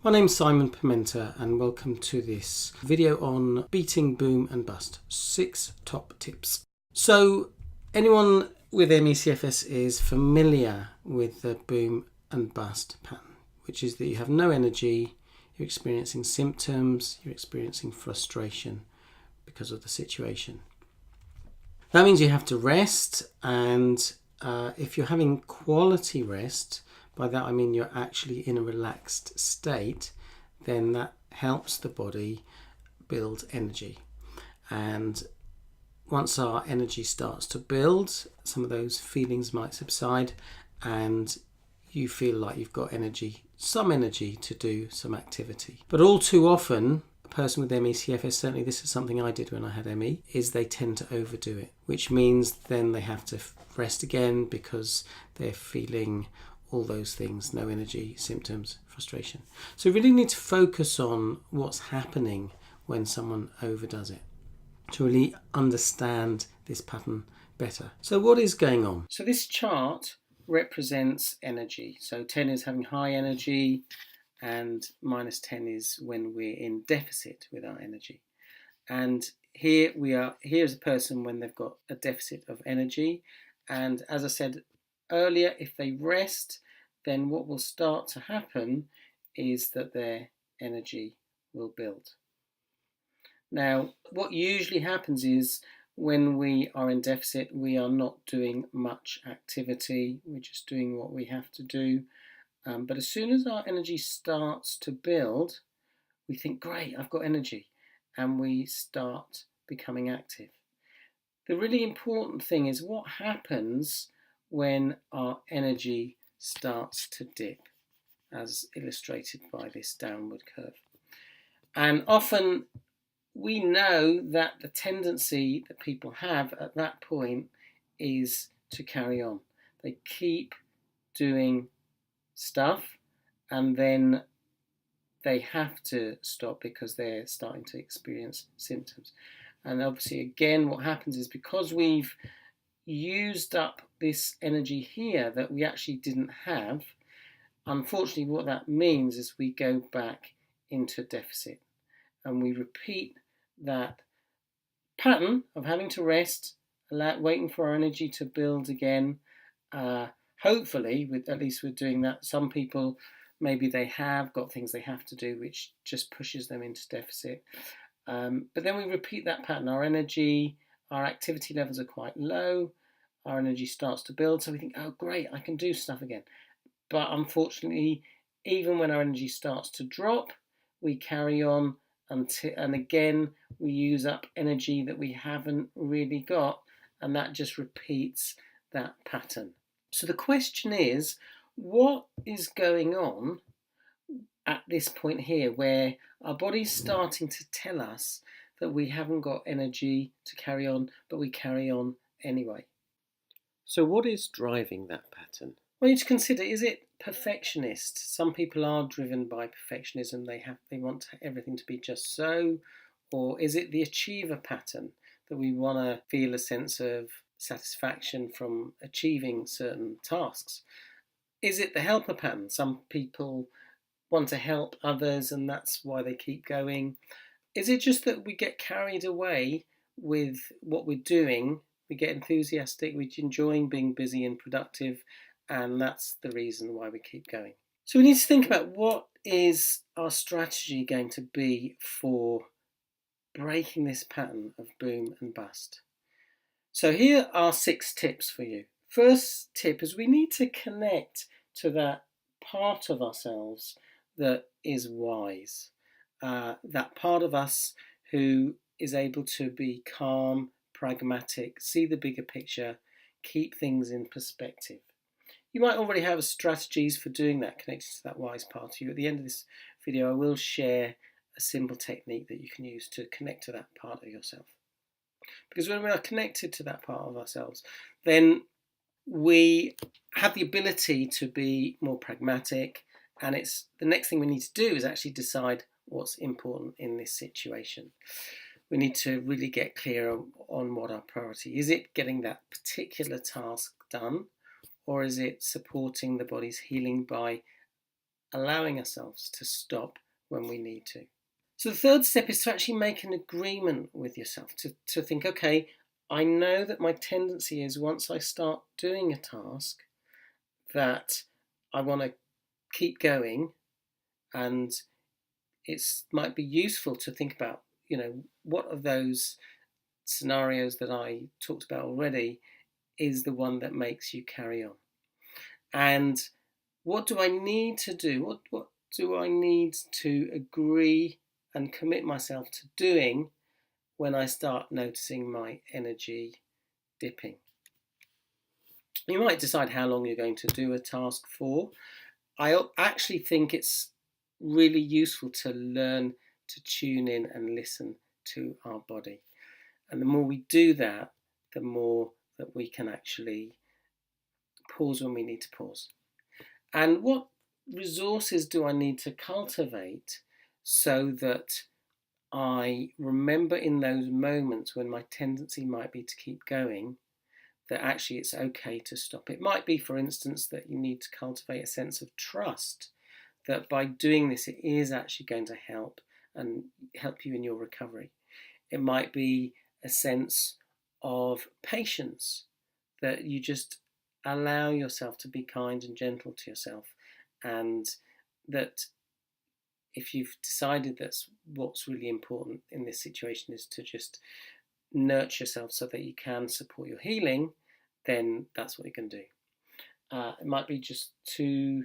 My name's Simon Pimenta and welcome to this video on beating boom and bust. 6 top tips. So anyone with ME/CFS is familiar with the boom and bust pattern, which is that you have no energy, you're experiencing symptoms, you're experiencing frustration because of the situation. That means you have to rest, and if you're having quality rest, by that I mean you're actually in a relaxed state, then that helps the body build energy. And once our energy starts to build, some of those feelings might subside and you feel like you've got energy, some energy to do some activity. But all too often, a person with ME/CFS, certainly this is something I did when I had ME, is they tend to overdo it, which means then they have to rest again because they're feeling all those things, no energy, symptoms, frustration. So we really need to focus on what's happening when someone overdoes it to really understand this pattern better. So what is going on? So this chart represents energy. So 10 is having high energy and -10 is when we're in deficit with our energy. And here's a person when they've got a deficit of energy. And as I said earlier, if they rest, then what will start to happen is that their energy will build. Now, what usually happens is when we are in deficit, we are not doing much activity. We're just doing what we have to do. But as soon as our energy starts to build, we think, great, I've got energy, and we start becoming active. The really important thing is what happens when our energy starts to dip, as illustrated by this downward curve. And often we know that the tendency that people have at that point is to carry on. They keep doing stuff and then they have to stop because they're starting to experience symptoms. And obviously, again, what happens is because we've used up this energy here that we actually didn't have, unfortunately, what that means is we go back into deficit and we repeat that pattern of having to rest, waiting for our energy to build again. Hopefully, at least we're doing that. Some people, maybe they have got things they have to do, which just pushes them into deficit. But then we repeat that pattern. Our energy, our activity levels are quite low. Our energy starts to build. So we think, oh, great, I can do stuff again. But unfortunately, even when our energy starts to drop, we carry on and again, we use up energy that we haven't really got. And that just repeats that pattern. So the question is, what is going on at this point here where our body's starting to tell us that we haven't got energy to carry on, but we carry on anyway? So what is driving that pattern? Well, you need to consider, is it perfectionist? Some people are driven by perfectionism. They want everything to be just so. Or is it the achiever pattern, that we want to feel a sense of satisfaction from achieving certain tasks? Is it the helper pattern? Some people want to help others and that's why they keep going. Is it just that we get carried away with what we're doing? We get enthusiastic, we're enjoying being busy and productive, and that's the reason why we keep going. So we need to think about what is our strategy going to be for breaking this pattern of boom and bust. So here are 6 tips for you. First tip is we need to connect to that part of ourselves that is wise, that part of us who is able to be calm, pragmatic, see the bigger picture, keep things in perspective. You might already have strategies for doing that, connected to that wise part of you. At the end of this video, I will share a simple technique that you can use to connect to that part of yourself. Because when we are connected to that part of ourselves, then we have the ability to be more pragmatic, and it's the next thing we need to do is actually decide what's important in this situation. We need to really get clear on what our priority is. Is it getting that particular task done, or is it supporting the body's healing by allowing ourselves to stop when we need to. So the third step is to actually make an agreement with yourself, to think, okay, I know that my tendency is once I start doing a task that I want to keep going, and it might be useful to think about, what of those scenarios that I talked about already is the one that makes you carry on. And what do I need to do? What do I need to agree and commit myself to doing when I start noticing my energy dipping? You might decide how long you're going to do a task for. I actually think it's really useful to learn to tune in and listen to our body. And the more we do that, the more that we can actually pause when we need to pause. And what resources do I need to cultivate so that I remember in those moments when my tendency might be to keep going, that actually it's okay to stop. It might be, for instance, that you need to cultivate a sense of trust that by doing this, it is actually going to help you in your recovery. It might be a sense of patience, that you just allow yourself to be kind and gentle to yourself, and that if you've decided that's what's really important in this situation is to just nurture yourself so that you can support your healing, then that's what you can do. It might be just to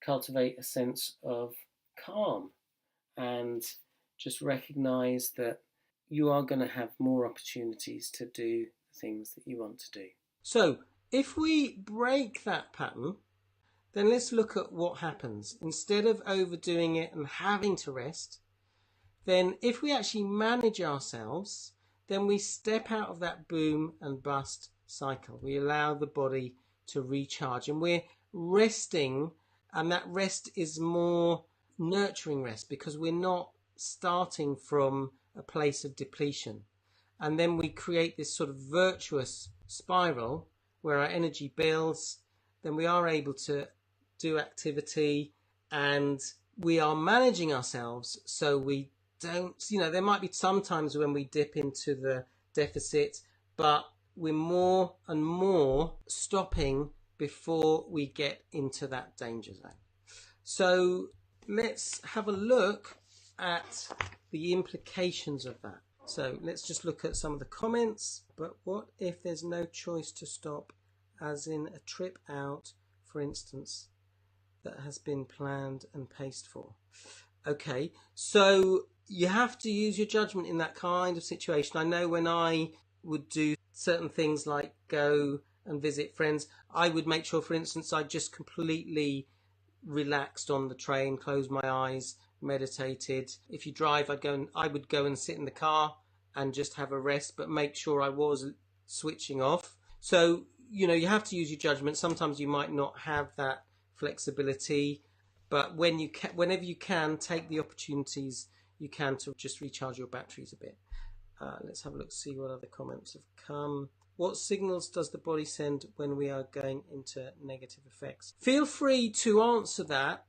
cultivate a sense of calm and just recognize that you are going to have more opportunities to do the things that you want to do. So, if we break that pattern, then let's look at what happens. Instead of overdoing it and having to rest, then if we actually manage ourselves, then we step out of that boom and bust cycle. We allow the body to recharge, and we're resting, and that rest is more nurturing rest because we're not starting from a place of depletion. And then we create this sort of virtuous spiral where our energy builds, then we are able to do activity, and we are managing ourselves so we don't, there might be some times when we dip into the deficit, but we're more and more stopping before we get into that danger zone. So let's have a look at the implications of that. So let's just look at some of the comments. But what if there's no choice to stop, as in a trip out, for instance, that has been planned and paid for? Okay, so you have to use your judgment in that kind of situation. I know when I would do certain things like go and visit friends, I would make sure, for instance, I just completely relaxed on the train, closed my eyes, meditated. If you drive, I would go and sit in the car and just have a rest, but make sure I was switching off. So, you have to use your judgment. Sometimes you might not have that flexibility, but whenever you can, take the opportunities you can to just recharge your batteries a bit. Let's have a look, see what other comments have come. What signals does the body send when we are going into negative effects? Feel free to answer that,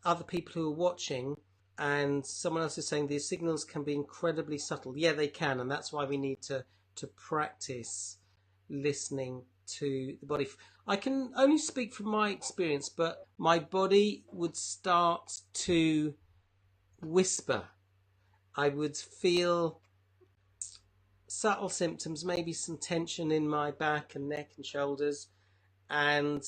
other people who are watching. And someone else is saying these signals can be incredibly subtle. Yeah, they can, and that's why we need to practice listening to the body. I can only speak from my experience, but my body would start to whisper. I would feel subtle symptoms, maybe some tension in my back and neck and shoulders, and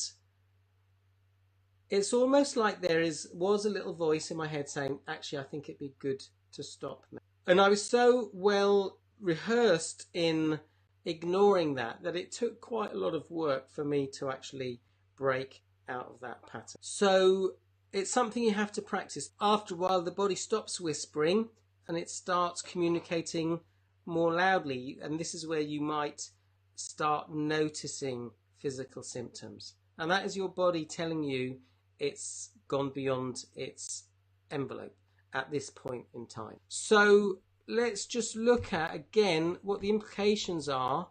it's almost like there was a little voice in my head saying, actually, I think it'd be good to stop now. And I was so well rehearsed in ignoring that it took quite a lot of work for me to actually break out of that pattern. So it's something you have to practice. After a while, the body stops whispering and it starts communicating more loudly. And this is where you might start noticing physical symptoms. And that is your body telling you it's gone beyond its envelope at this point in time. So let's just look at, again, what the implications are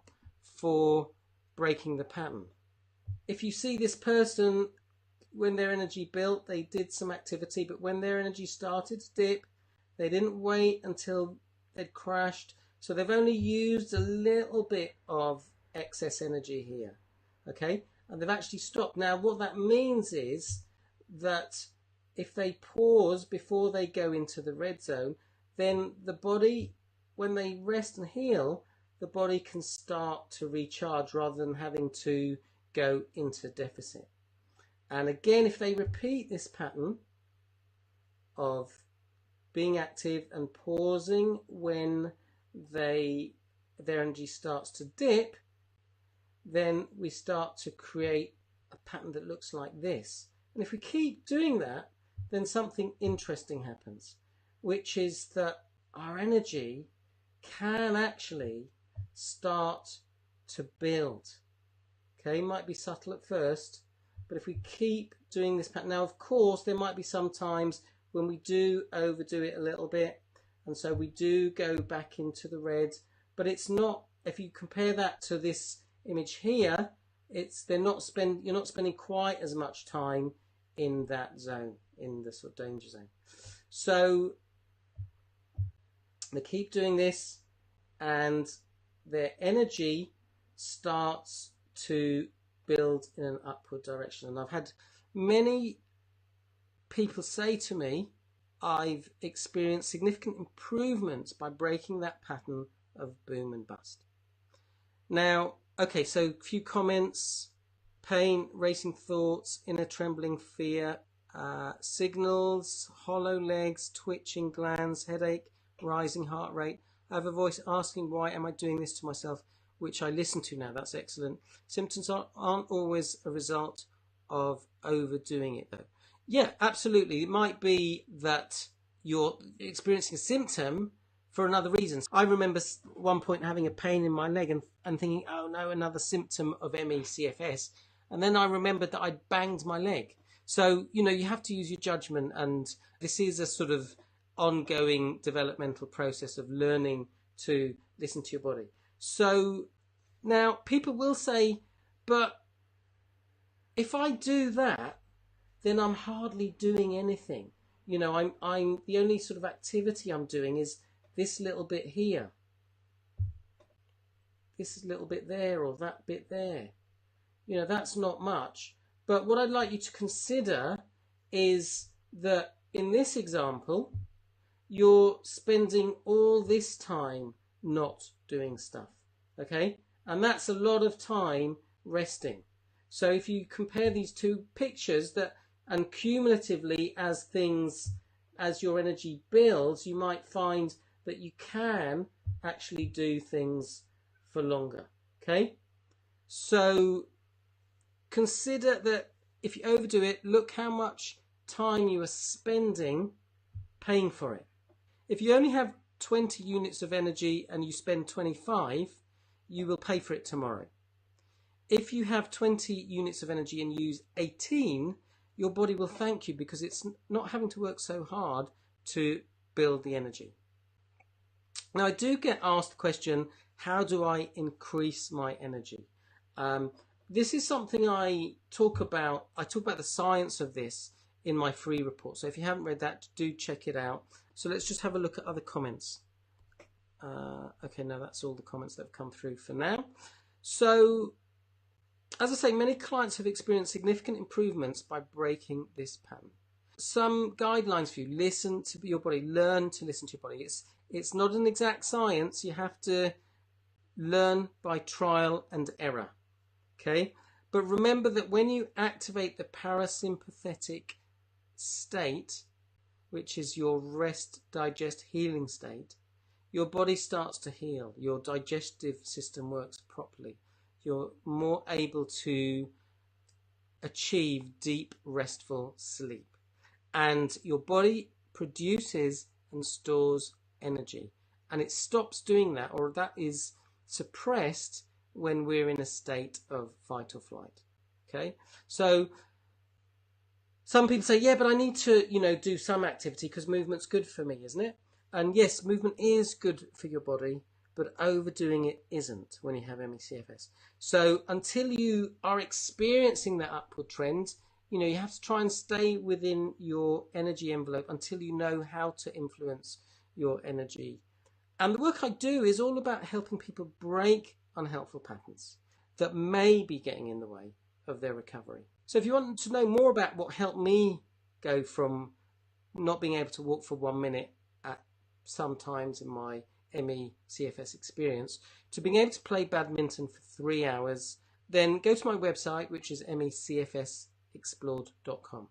for breaking the pattern. If you see this person when their energy built, they did some activity, but when their energy started to dip, they didn't wait until they'd crashed. So they've only used a little bit of excess energy here. Okay? And they've actually stopped. Now, what that means is that if they pause before they go into the red zone, then the body, when they rest and heal, the body can start to recharge rather than having to go into deficit. And again, if they repeat this pattern of being active and pausing when their energy starts to dip, then we start to create a pattern that looks like this. And if we keep doing that, then something interesting happens, which is that our energy can actually start to build. Okay, it might be subtle at first, but if we keep doing this pattern, now of course there might be some times when we do overdo it a little bit, and so we do go back into the red, but it's not, if you compare that to this image here, you're not spending quite as much time in that zone, in the sort of danger zone. So they keep doing this and their energy starts to build in an upward direction. And I've had many people say to me, I've experienced significant improvements by breaking that pattern of boom and bust. Now, okay, so a few comments. Pain, racing thoughts, inner trembling fear, signals, hollow legs, twitching glands, headache, rising heart rate. I have a voice asking, why am I doing this to myself, which I listen to now. That's excellent. Symptoms aren't always a result of overdoing it, though. Yeah, absolutely. It might be that you're experiencing a symptom for another reason. I remember at one point having a pain in my leg and thinking, oh no, another symptom of ME/CFS. And then I remembered that I'd banged my leg. So, you have to use your judgment. And this is a sort of ongoing developmental process of learning to listen to your body. So now people will say, but if I do that, then I'm hardly doing anything. I'm the only sort of activity I'm doing is this little bit here, this little bit there, or that bit there. That's not much. But what I'd like you to consider is that in this example, you're spending all this time not doing stuff. Okay? And that's a lot of time resting. So if you compare these two pictures, and cumulatively as your energy builds, you might find that you can actually do things for longer. Okay? So consider that if you overdo it, look how much time you are spending paying for it. If you only have 20 units of energy and you spend 25, you will pay for it tomorrow. If you have 20 units of energy and use 18, your body will thank you because it's not having to work so hard to build the energy. Now, I do get asked the question, how do I increase my energy? This is something I talk about. I talk about the science of this in my free report. So if you haven't read that, do check it out. So let's just have a look at other comments. Okay, no, that's all the comments that have come through for now. So, as I say, many clients have experienced significant improvements by breaking this pattern. Some guidelines for you: listen to your body, learn to listen to your body. It's not an exact science. You have to learn by trial and error. Okay, but remember that when you activate the parasympathetic state, which is your rest, digest, healing state, your body starts to heal. Your digestive system works properly. You're more able to achieve deep, restful sleep. And your body produces and stores energy. And it stops doing that, or that is suppressed when we're in a state of fight or flight. Okay? So some people say, yeah, but I need to, do some activity because movement's good for me, isn't it? And yes, movement is good for your body, but overdoing it isn't when you have ME/CFS. So until you are experiencing that upward trend, you have to try and stay within your energy envelope until you know how to influence your energy. And the work I do is all about helping people break unhelpful patterns that may be getting in the way of their recovery. So if you want to know more about what helped me go from not being able to walk for 1 minute at some times in my ME CFS experience to being able to play badminton for 3 hours, then go to my website, which is mecfsexplored.com,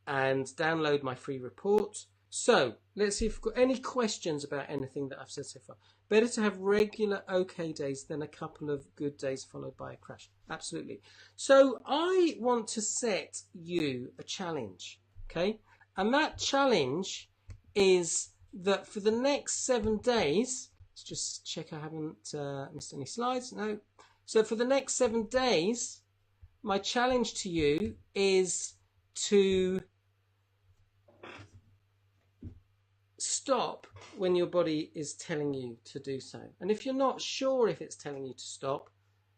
and download my free report. So let's see if we've got any questions about anything that I've said so far. Better to have regular okay days than a couple of good days followed by a crash. Absolutely. So I want to set you a challenge, okay? And that challenge is that for the next 7 days, let's just check I haven't missed any slides. No. So for the next 7 days, my challenge to you is to stop when your body is telling you to do so. And if you're not sure if it's telling you to stop,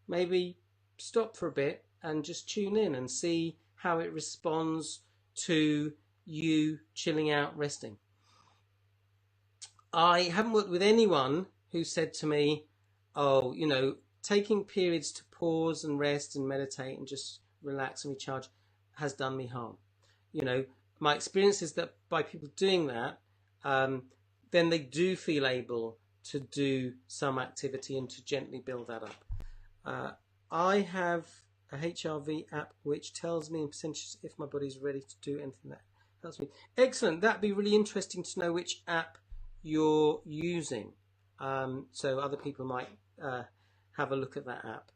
maybe stop for a bit and just tune in and see how it responds to you chilling out, resting. I haven't worked with anyone who said to me, oh, taking periods to pause and rest and meditate and just relax and recharge has done me harm. My experience is that by people doing that, then they do feel able to do some activity and to gently build that up. I have a HRV app which tells me in percentages if my body's ready to do anything that helps me. Excellent. That'd be really interesting to know which app you're using. So other people might have a look at that app.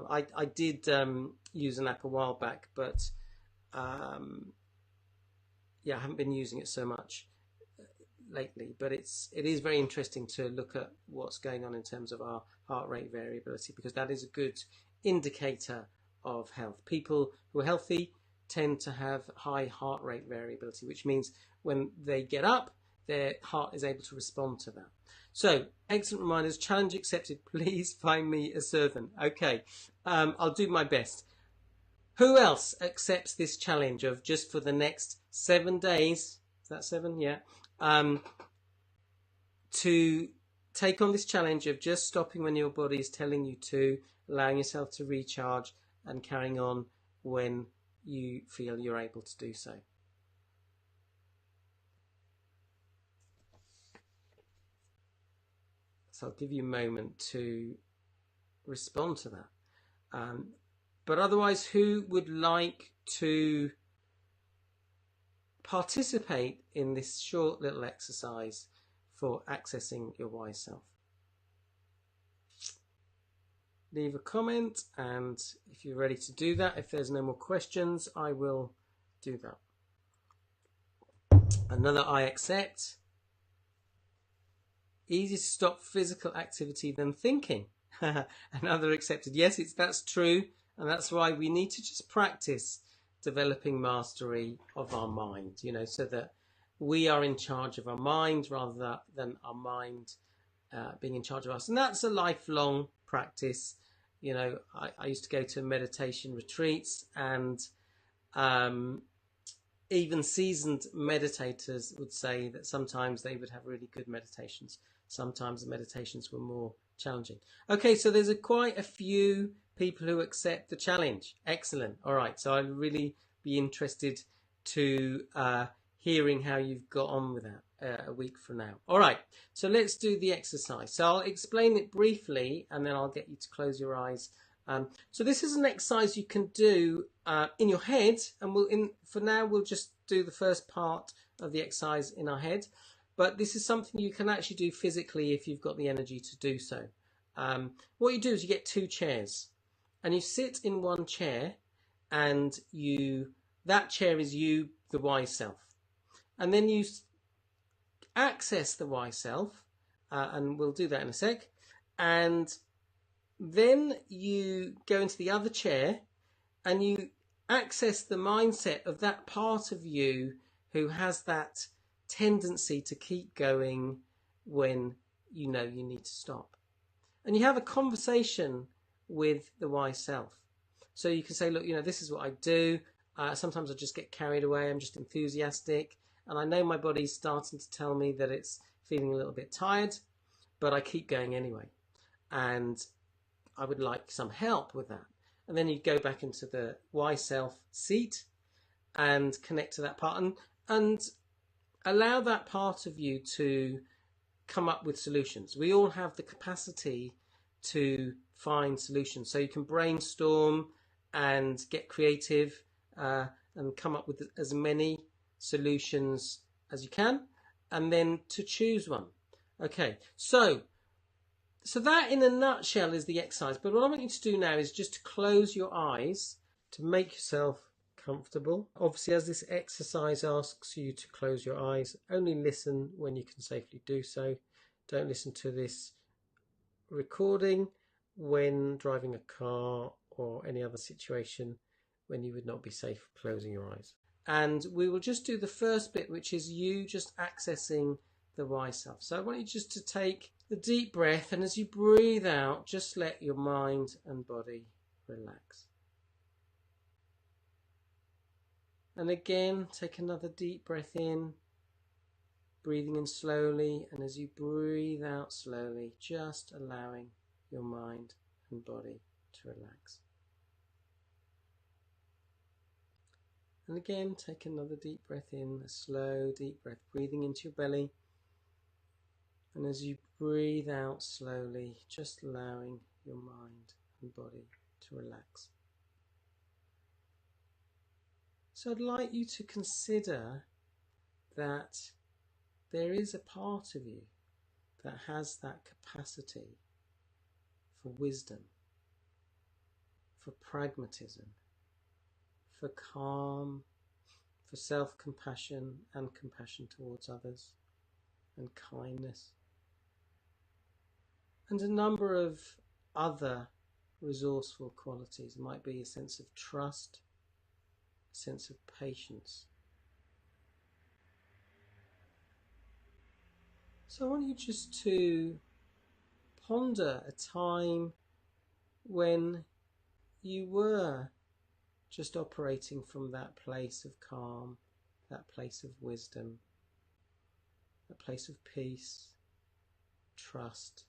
I did use an app a while back, but I haven't been using it so much lately. But it is very interesting to look at what's going on in terms of our heart rate variability, because that is a good indicator of health. People who are healthy tend to have high heart rate variability, which means when they get up, their heart is able to respond to that. So, excellent reminders. Challenge accepted. Please find me a servant. Okay, I'll do my best. Who else accepts this challenge of just for the next 7 days? Is that 7? Yeah. To take on this challenge of just stopping when your body is telling you to, allowing yourself to recharge, and carrying on when you feel you're able to do so. So I'll give you a moment to respond to that. But otherwise, who would like to participate in this short little exercise for accessing your wise self? Leave a comment, and if you're ready to do that, if there's no more questions, I will do that. Another I accept. Easier to stop physical activity than thinking. Another accepted. Yes, that's true, and that's why we need to just practice developing mastery of our mind, so that we are in charge of our mind rather than our mind being in charge of us. And that's a lifelong practice. I used to go to meditation retreats, and even seasoned meditators would say that sometimes they would have really good meditations. Sometimes the meditations were more challenging. Okay, so there's quite a few people who accept the challenge. Excellent. All right, so I'd really be interested to hearing how you've got on with that a week from now. All right, so let's do the exercise. So I'll explain it briefly, and then I'll get you to close your eyes. So this is an exercise you can do in your head, and for now we'll just do the first part of the exercise in our head. But this is something you can actually do physically if you've got the energy to do so. What you do is you get 2 chairs, and you sit in one chair, and that chair is you, the wise self. And then you access the wise self, and we'll do that in a sec. And then you go into the other chair, and you access the mindset of that part of you who has that tendency to keep going when you know you need to stop. And you have a conversation with the wise self. So you can say, look, this is what I do. Sometimes I just get carried away. I'm just enthusiastic. And I know my body's starting to tell me that it's feeling a little bit tired, but I keep going anyway. And I would like some help with that. And then you go back into the why self seat and connect to that part and allow that part of you to come up with solutions. We all have the capacity to find solutions. So you can brainstorm and get creative and come up with as many solutions as you can, and then to choose one. Okay, so that in a nutshell is the exercise. But what I want you to do now is just to close your eyes to make yourself comfortable. Obviously, as this exercise asks you to close your eyes, only listen when you can safely do so. Don't listen to this recording when driving a car or any other situation when you would not be safe closing your eyes. And we will just do the first bit, which is you just accessing the why self. So I want you just to take the deep breath, and as you breathe out, just let your mind and body relax. And again, take another deep breath in, breathing in slowly, and as you breathe out slowly, just allowing your mind and body to relax. And again, take another deep breath in, a slow deep breath, breathing into your belly. And as you breathe out slowly, just allowing your mind and body to relax. So I'd like you to consider that there is a part of you that has that capacity for wisdom, for pragmatism, for calm, for self-compassion and compassion towards others, and kindness, and a number of other resourceful qualities. It might be a sense of trust, a sense of patience. So I want you just to ponder a time when you were just operating from that place of calm, that place of wisdom, that place of peace, trust,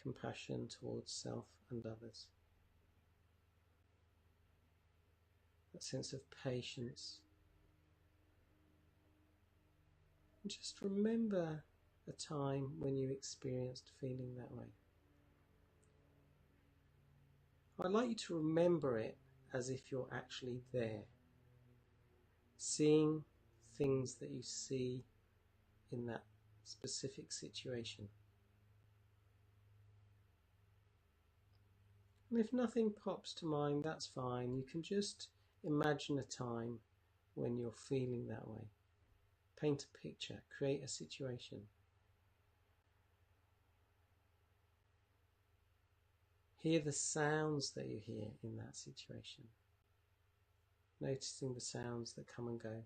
compassion towards self and others. That sense of patience. And just remember a time when you experienced feeling that way. I'd like you to remember it as if you're actually there, seeing things that you see in that specific situation. And if nothing pops to mind, that's fine. You can just imagine a time when you're feeling that way. Paint a picture, create a situation. Hear the sounds that you hear in that situation. Noticing the sounds that come and go.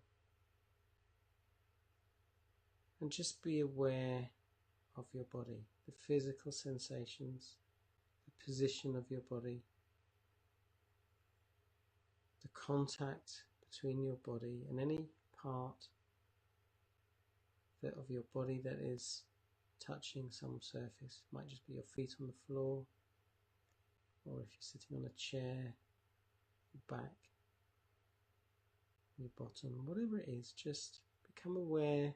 And just be aware of your body, the physical sensations, the position of your body, the contact between your body and any part of your body that is touching some surface. It might just be your feet on the floor, or if you're sitting on a chair, your back, your bottom, whatever it is, just become aware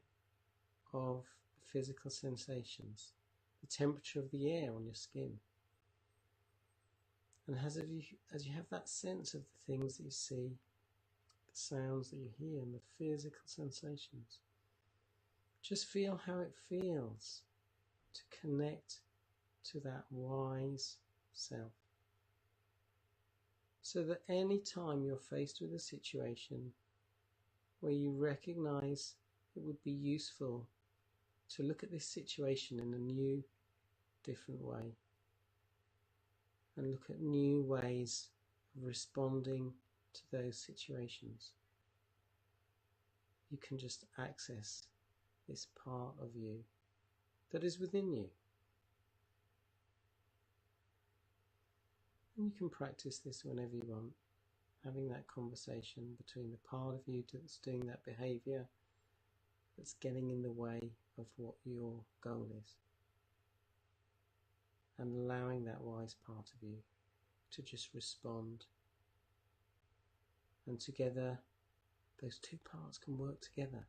of the physical sensations, the temperature of the air on your skin. And as you have that sense of the things that you see, the sounds that you hear, and the physical sensations, just feel how it feels to connect to that wise self. So that any time you're faced with a situation where you recognize it would be useful to look at this situation in a new, different way, and look at new ways of responding to those situations, you can just access this part of you that is within you. And you can practice this whenever you want, having that conversation between the part of you that's doing that behaviour that's getting in the way of what your goal is, and allowing that wise part of you to just respond. And together, those two parts can work together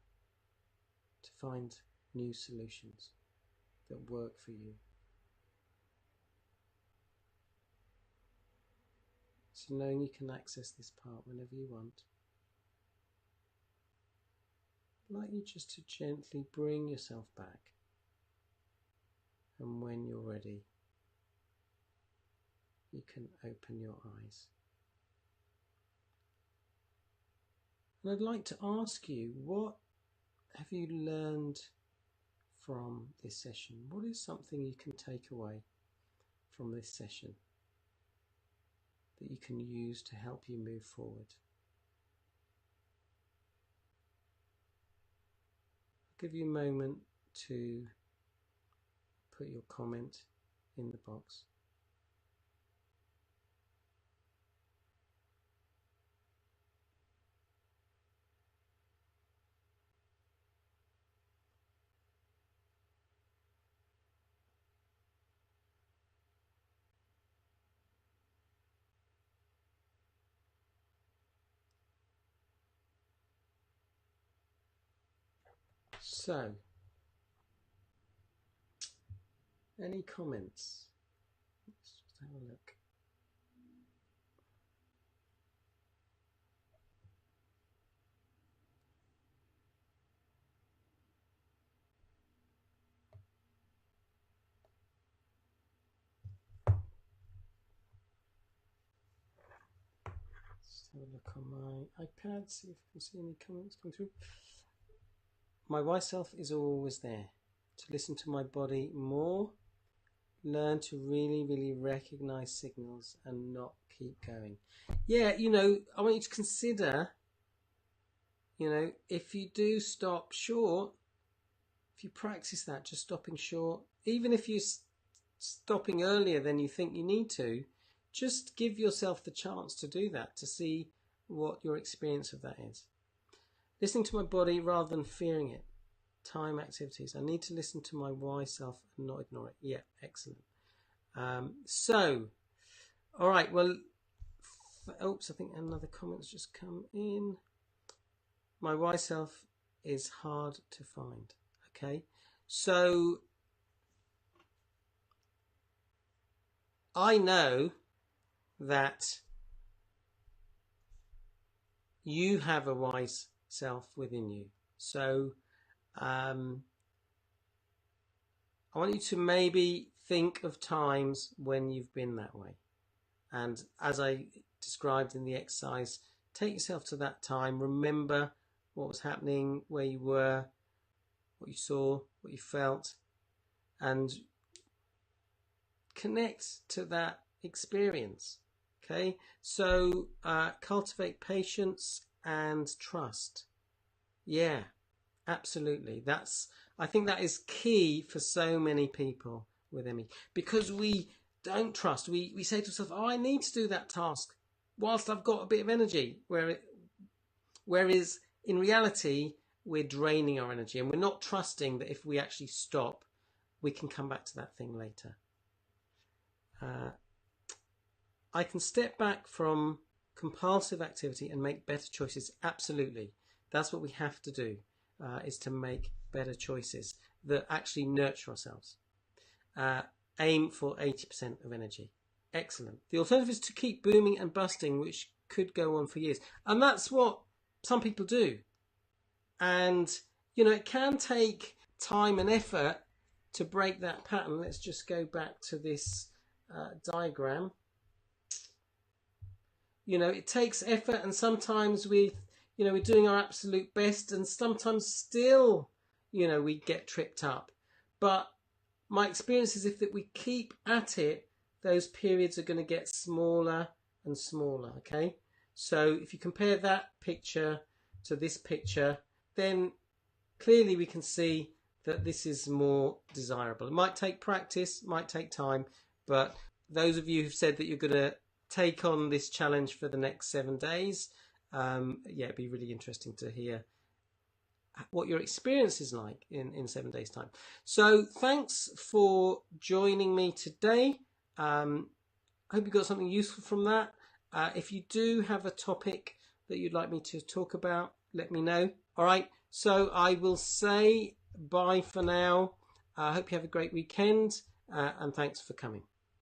to find new solutions that work for you. So knowing you can access this part whenever you want, I'd like you just to gently bring yourself back, and when you're ready, you can open your eyes. And I'd like to ask you, what have you learned from this session? What is something you can take away from this session that you can use to help you move forward? I'll give you a moment to put your comment in the box. So, any comments? Let's just have a look. Let's have a look on my iPad, see if I can see any comments come through. My wise self is always there to listen to my body more, learn to really recognize signals and not keep going. Yeah, I want you to consider, if you do stop short, if you practice that, just stopping short, even if you're stopping earlier than you think you need to, just give yourself the chance to do that, to see what your experience of that is. Listening to my body rather than fearing it. Time activities. I need to listen to my wise self and not ignore it. Yeah, excellent. So, all right, well, oops, I think another comment's just come in. My wise self is hard to find. Okay, so I know that you have a wise self within you. So I want you to maybe think of times when you've been that way. And as I described in the exercise, take yourself to that time. Remember what was happening, where you were, what you saw, what you felt, and connect to that experience. Okay, so cultivate patience and trust. Yeah, absolutely. I think that is key for so many people with ME, because we don't trust. We say to ourselves, oh, I need to do that task whilst I've got a bit of energy, whereas in reality we're draining our energy, and we're not trusting that if we actually stop, we can come back to that thing later. I can step back from compulsive activity and make better choices. Absolutely. That's what we have to do, is to make better choices that actually nurture ourselves. Aim for 80% of energy. Excellent. The alternative is to keep booming and busting, which could go on for years. And that's what some people do. And, it can take time and effort to break that pattern. Let's just go back to this diagram. It takes effort, and sometimes we're doing our absolute best, and sometimes still, we get tripped up. But my experience is if we keep at it, those periods are going to get smaller and smaller, okay? So if you compare that picture to this picture, then clearly we can see that this is more desirable. It might take practice, might take time, but those of you who've said that you're going to take on this challenge for the next 7 days. It'd be really interesting to hear what your experience is like in 7 days' time. So thanks for joining me today. I hope you got something useful from that. If you do have a topic that you'd like me to talk about, let me know. All right, so I will say bye for now. I hope you have a great weekend, and thanks for coming.